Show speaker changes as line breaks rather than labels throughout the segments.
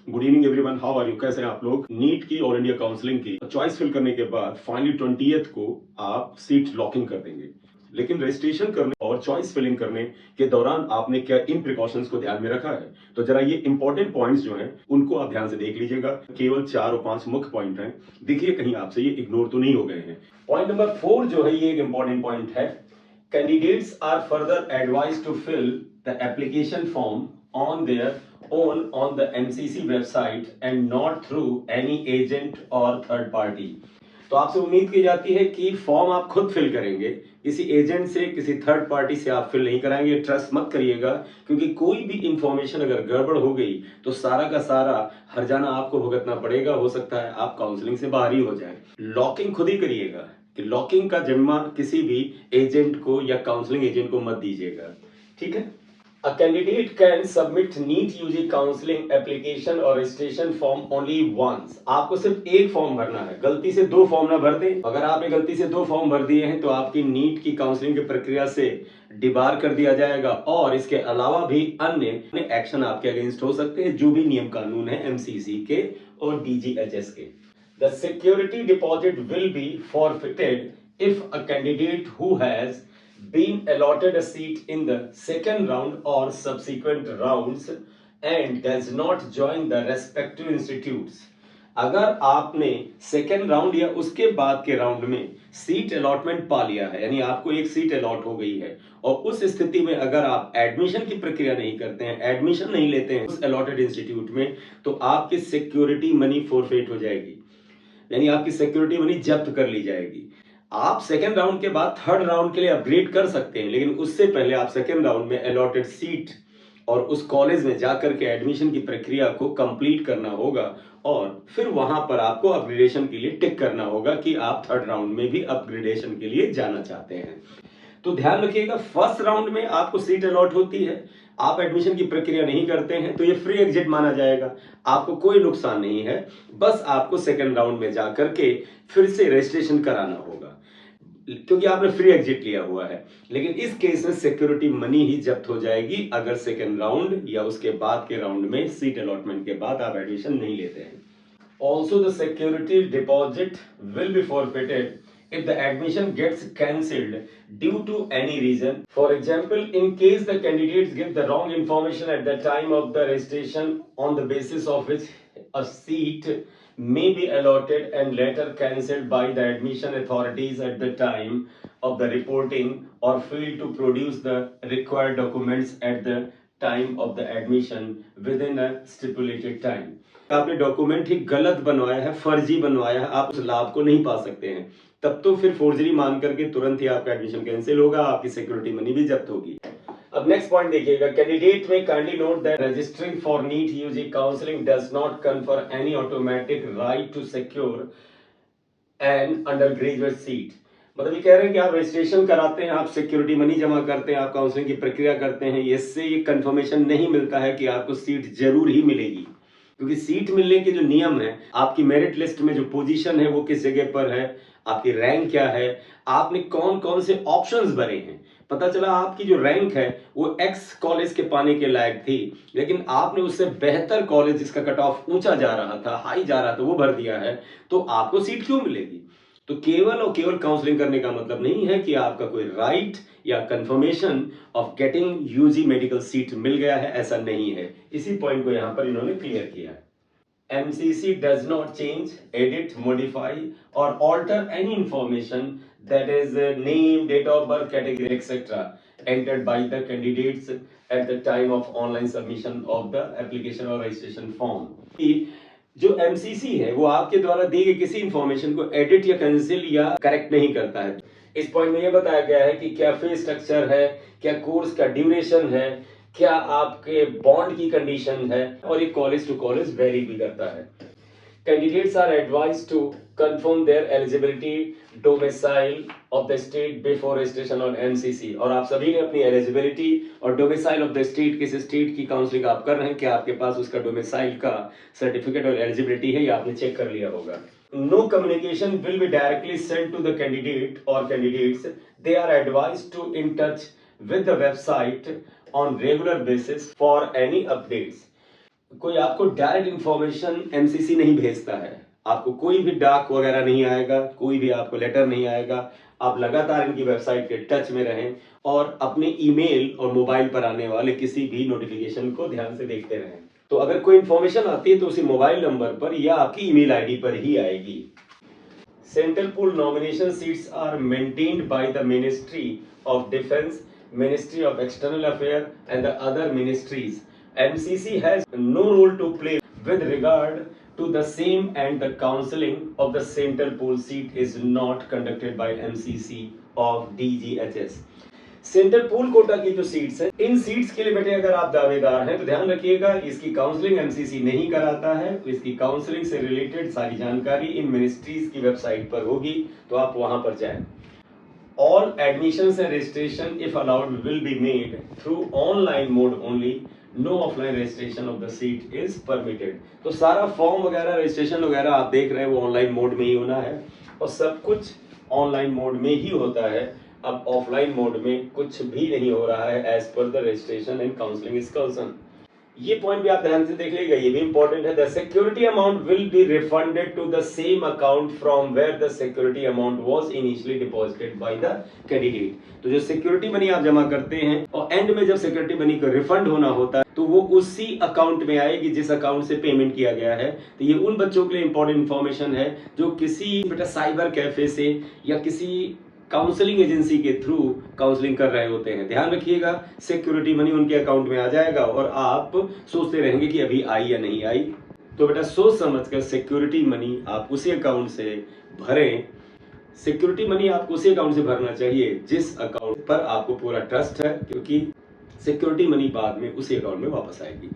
Good evening everyone, how are you? कैसे हैं आप लोग? नीट की ऑल इंडिया काउंसलिंग की चॉइस फिल करने के बाद फाइनली 20th को आप सीट लॉकिंग कर देंगे। लेकिन रजिस्ट्रेशन करने और चॉइस फिलिंग करने के दौरान आपने क्या इन प्रिकॉशंस को ध्यान में रखा है? तो जरा ये इंपॉर्टेंट पॉइंट्स जो हैं उनको आप ध्यान से देख लीजिएगा। केवल 4 और 5 मुख्य पॉइंट हैं। देखिए कहीं आपसे ये इग्नोर तो नहीं हो गए हैं। पॉइंट नंबर 4 जो है ये एक इंपॉर्टेंट पॉइंट है। Candidates are further advise to fill the application form on their own on the MCC website and not through any agent or third party। तो आपसे उम्मीद की जाती है कि फॉर्म आप खुद फिल करेंगे, किसी एजेंट से, किसी थर्ड पार्टी से आप फिल नहीं कराएंगे। ट्रस्ट मत करिएगा, क्योंकि कोई भी इंफॉर्मेशन अगर गड़बड़ हो गई तो सारा का सारा हर्जाना आपको भुगतना पड़ेगा। हो सकता है आप काउंसलिंग से बाहर ही हो जाए। लॉकिंग खुद ही करिएगा, कि लॉकिंग का जिम्मा किसी भी एजेंट को या काउंसलिंग एजेंट को मत दीजिएगा। ठीक है। A candidate can submit NEET UG counseling application or registration form only once। आपको सिर्फ एक फॉर्म भरना है, गलती से 2 फॉर्म ना भर दें। अगर आपने गलती से 2 फॉर्म भर दिए हैं तो आपकी नीट की काउंसलिंग की प्रक्रिया से डिबार कर दिया जाएगा और इसके अलावा भी अन्य एक्शन आपके अगेंस्ट हो सकते हैं, जो भी नियम कानून है MCC के और DGHS के। The security deposit will be forfeited if a candidate who has been allotted a seat in the second round or subsequent rounds and does not join the respective institutes। अगर आपने second round या उसके बाद के round में seat allotment पा लिया है, यानी आपको एक सीट अलॉट हो गई है, और उस स्थिति में अगर आप एडमिशन की प्रक्रिया नहीं करते हैं, एडमिशन नहीं लेते हैं उस अलॉटेड इंस्टीट्यूट में, तो आपकी सिक्योरिटी मनी फोरफेट हो जाएगी, यानी आपकी सिक्योरिटी मनी जब्त कर ली जाएगी। आप सेकेंड राउंड के बाद थर्ड राउंड के लिए अपग्रेड कर सकते हैं, लेकिन उससे पहले आप सेकेंड राउंड में अलॉटेड सीट और उस कॉलेज में जाकर के एडमिशन की प्रक्रिया को कंप्लीट करना होगा और फिर वहां पर आपको अपग्रेडेशन के लिए टिक करना होगा कि आप थर्ड राउंड में भी अपग्रेडेशन के लिए जाना चाहते हैं। तो ध्यान रखिएगा, फर्स्ट राउंड में आपको सीट अलॉट होती है, आप एडमिशन की प्रक्रिया नहीं करते हैं तो ये फ्री एग्जिट माना जाएगा, आपको कोई नुकसान नहीं है। बस आपको सेकेंड राउंड में जाकर के फिर से रजिस्ट्रेशन कराना होगा, क्योंकि आपने फ्री एग्जिट लिया हुआ है। लेकिन इस केस में सिक्योरिटी मनी ही जब्त हो जाएगी अगर सेकेंड राउंड या उसके बाद के राउंड में सीट अलॉटमेंट के बाद आप एडमिशन नहीं लेते हैं। Also, the security deposit will be forfeited if the admission gets cancelled due to any reason. For example, in case the candidates give the wrong information at the time of the registration, on the basis of which a seat may be allotted and later cancelled by the admission authorities at the time of the reporting, or fail to produce the required documents at the time of the admission within a stipulated time। आपने document ही गलत बनवाया है, फर्जी बनवाया है, आप उस लाभ को नहीं पा सकते हैं। तब तो फिर फोर्जरी मान करके तुरंत ही आपका एडमिशन कैंसिल होगा, आपकी सिक्योरिटी मनी भी जब्त होगी। अब नेक्स्ट पॉइंट देखिएगा, candidate may kindly note that registering for NEET UG counselling does not confer any automatic right to secure an undergraduate seat. मतलब ये कह रहे हैं कि आप रजिस्ट्रेशन कराते हैं, आप सिक्योरिटी मनी जमा करते हैं, आप काउंसलिंग की प्रक्रिया करते हैं, इससे ये कंफर्मेशन नहीं मिलता है कि आपको सीट जरूर ही मिलेगी। क्योंकि सीट मिलने के जो नियम है, आपकी मेरिट लिस्ट में जो पोजीशन है वो किस जगह पर है, आपकी रैंक क्या है, आपने कौन कौन से ऑप्शंस भरे हैं। पता चला आपकी जो रैंक है वो एक्स कॉलेज के पाने के लायक थी, लेकिन आपने उससे बेहतर कॉलेज जिसका कट ऑफ ऊंचा जा रहा था, हाई जा रहा था, वो भर दिया है, तो आपको सीट क्यों मिलेगी? तो केवल और केवल काउंसलिंग करने का मतलब नहीं है कि आपका कोई राइट या confirmation of getting UG medical seat मिल गया है, ऐसा नहीं है। इसी पॉइंट को यहां पर इन्होंने क्लियर किया है। MCC does not change, edit, modify or alter any information that is name, date of birth, category, etc. entered by the candidates at the time of online submission of the application or registration form। जो MCC है वो आपके द्वारा दी गई किसी information को edit या cancel या करेक्ट नहीं करता है। इस पॉइंट में यह बताया गया है कि क्या फीस स्ट्रक्चर है, क्या कोर्स का ड्यूरेशन है, क्या आपके बॉन्ड की कंडीशन है, और ये कॉलेज टू कॉलेज वेरी भी करता है। Candidates are advised to confirm their eligibility domicile of the state before registration on MCC। और आप सभी ने अपनी एलिजिबिलिटी और डोमिसाइल ऑफ द स्टेट, किस स्टेट की काउंसलिंग आप कर रहे हैं, क्या आपके पास उसका डोमिसाइल का सर्टिफिकेट और एलिजिबिलिटी है, या आपने चेक कर लिया होगा। No communication will be directly sent to the candidate or candidates। They are advised to in touch with the website on regular basis for any updates। कोई आपको डायरेक्ट इंफॉर्मेशन एमसीसी नहीं भेजता है, आपको कोई भी डाक वगैरह नहीं आएगा, कोई भी आपको लेटर नहीं आएगा। आप लगातार इनकी वेबसाइट के टच में रहें और अपने ईमेल और मोबाइल पर आने वाले किसी भी नोटिफिकेशन को ध्यान से देखते रहें। तो अगर कोई इंफॉर्मेशन आती है तो उसी मोबाइल नंबर पर या आपकी ईमेल आईडी पर ही आएगी। Central pool nomination seats are maintained by the ministry of defence, ministry of external affair and the other ministries. MCC has no role to play with regard to the same, and the counselling of the central pool seat is not conducted by MCC of DGHS। Central pool quota की जो seats है, इन seats के लिए बेटे अगर आप दावेदार हैं तो ध्यान रखिएगा, इसकी काउंसलिंग एमसीसी नहीं कराता है। तो इसकी काउंसलिंग से रिलेटेड सारी जानकारी इन मिनिस्ट्रीज की वेबसाइट पर होगी, तो आप वहां पर जाएं। All admissions and registration, if allowed, will be made through online mode only. No offline registration of the seat is permitted। तो सारा फॉर्म वगैरह रजिस्ट्रेशन वगैरह आप देख रहे हैं वो ऑनलाइन मोड में ही होना है और सब कुछ ऑनलाइन मोड में ही होता है। अब ऑफलाइन मोड में कुछ भी नहीं हो रहा है as far the registration and counselling is concern. ये पॉइंट भी आप ध्यान से देख लीजिएगा, ये भी इंपॉर्टेंट है। The security amount will be refunded to the same account from where the security amount was initially deposited by the candidate. तो जो सिक्योरिटी मनी आप जमा करते हैं और एंड में जब सिक्योरिटी मनी का रिफंड होना होता है तो वो उसी अकाउंट में आएगी जिस अकाउंट से पेमेंट किया गया है। तो ये उन बच्चों के लिए इंपॉर्टेंट इंफॉर्मेशन है जो किसी बेटा साइबर कैफे से या किसी काउंसलिंग एजेंसी के थ्रू काउंसलिंग कर रहे होते हैं। ध्यान रखिएगा, सिक्योरिटी मनी उनके अकाउंट में आ जाएगा और आप सोचते रहेंगे कि अभी आई या नहीं आई। तो बेटा सोच समझकर सिक्योरिटी मनी आप उसी अकाउंट से भरें। सिक्योरिटी मनी आपको उसी अकाउंट से भरना चाहिए जिस अकाउंट पर आपको पूरा ट्रस्ट है, क्योंकि सिक्योरिटी मनी बाद में उसी अकाउंट में वापस आएगी।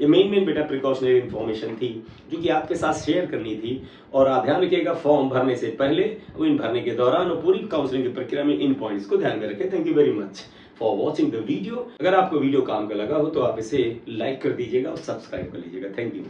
ये मेन बेटा प्रिकॉशनरी इन्फॉर्मेशन थी जो कि आपके साथ शेयर करनी थी। और आप ध्यान रखिएगा फॉर्म भरने से पहले, इन भरने के दौरान और पूरी काउंसलिंग की प्रक्रिया में इन पॉइंट्स को ध्यान में रखें। Thank you very much for watching the video. अगर आपको वीडियो काम का लगा हो तो आप इसे लाइक कर दीजिएगा और सब्सक्राइब कर लीजिएगा। Thank you.